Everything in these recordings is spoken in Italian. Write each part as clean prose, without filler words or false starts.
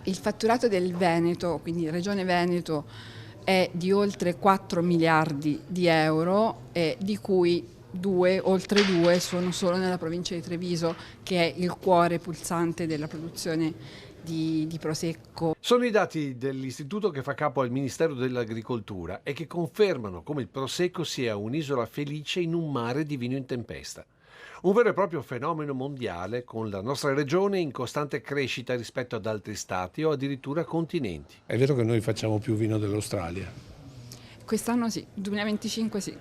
Il fatturato del Veneto, quindi Regione Veneto, è di oltre 4 miliardi di euro, di cui oltre due sono solo nella provincia di Treviso, che è il cuore pulsante della produzione di Prosecco. Sono i dati dell'istituto che fa capo al Ministero dell'Agricoltura e che confermano come il Prosecco sia un'isola felice in un mare di vino in tempesta. Un vero e proprio fenomeno mondiale, con la nostra regione in costante crescita rispetto ad altri stati o addirittura continenti. È vero che noi facciamo più vino dell'Australia? Quest'anno sì, 2025 sì.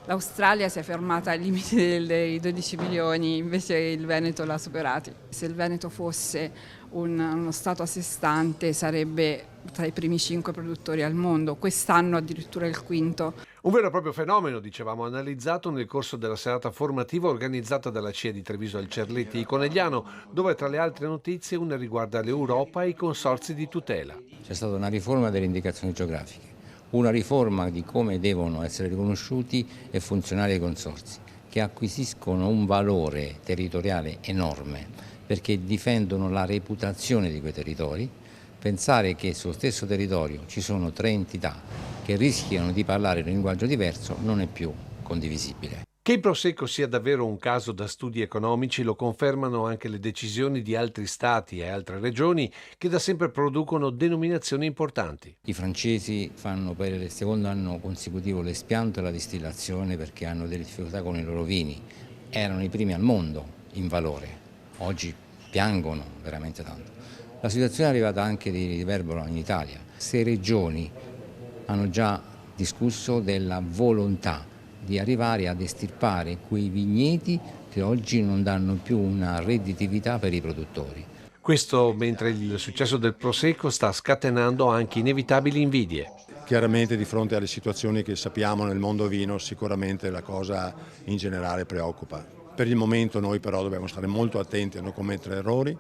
L'Australia si è fermata ai limiti dei 12 milioni, invece il Veneto l'ha superati. Se il Veneto fosse uno stato a sé stante sarebbe tra i primi 5 produttori al mondo, quest'anno addirittura il quinto. Un vero e proprio fenomeno, dicevamo, analizzato nel corso della serata formativa organizzata dalla CIA di Treviso al Cerletti di Conegliano, dove tra le altre notizie una riguarda l'Europa e i consorzi di tutela. C'è stata una riforma delle indicazioni geografiche, una riforma di come devono essere riconosciuti e funzionare i consorzi, che acquisiscono un valore territoriale enorme perché difendono la reputazione di quei territori. Pensare che sullo stesso territorio ci sono 3 entità che rischiano di parlare un linguaggio diverso non è più condivisibile. Che il Prosecco sia davvero un caso da studi economici lo confermano anche le decisioni di altri stati e altre regioni che da sempre producono denominazioni importanti. I francesi fanno per il secondo anno consecutivo l'espianto e la distillazione perché hanno delle difficoltà con i loro vini. Erano i primi al mondo in valore, oggi piangono veramente tanto. La situazione è arrivata anche di riverbero in Italia. 6 regioni hanno già discusso della volontà di arrivare ad estirpare quei vigneti che oggi non danno più una redditività per i produttori. Questo mentre il successo del Prosecco sta scatenando anche inevitabili invidie. Chiaramente di fronte alle situazioni che sappiamo nel mondo vino sicuramente la cosa in generale preoccupa. Per il momento noi però dobbiamo stare molto attenti a non commettere errori,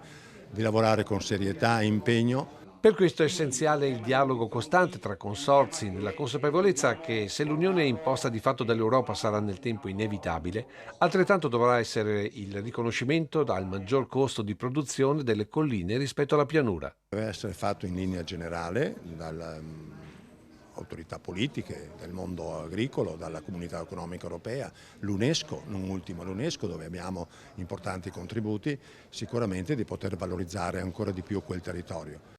di lavorare con serietà e impegno. Per questo è essenziale il dialogo costante tra consorzi, nella consapevolezza che se l'unione imposta di fatto dall'Europa sarà nel tempo inevitabile, altrettanto dovrà essere il riconoscimento al maggior costo di produzione delle colline rispetto alla pianura. Deve essere fatto in linea generale dalle autorità politiche, del mondo agricolo, dalla Comunità Economica Europea, l'UNESCO, non ultimo l'UNESCO dove abbiamo importanti contributi, sicuramente di poter valorizzare ancora di più quel territorio.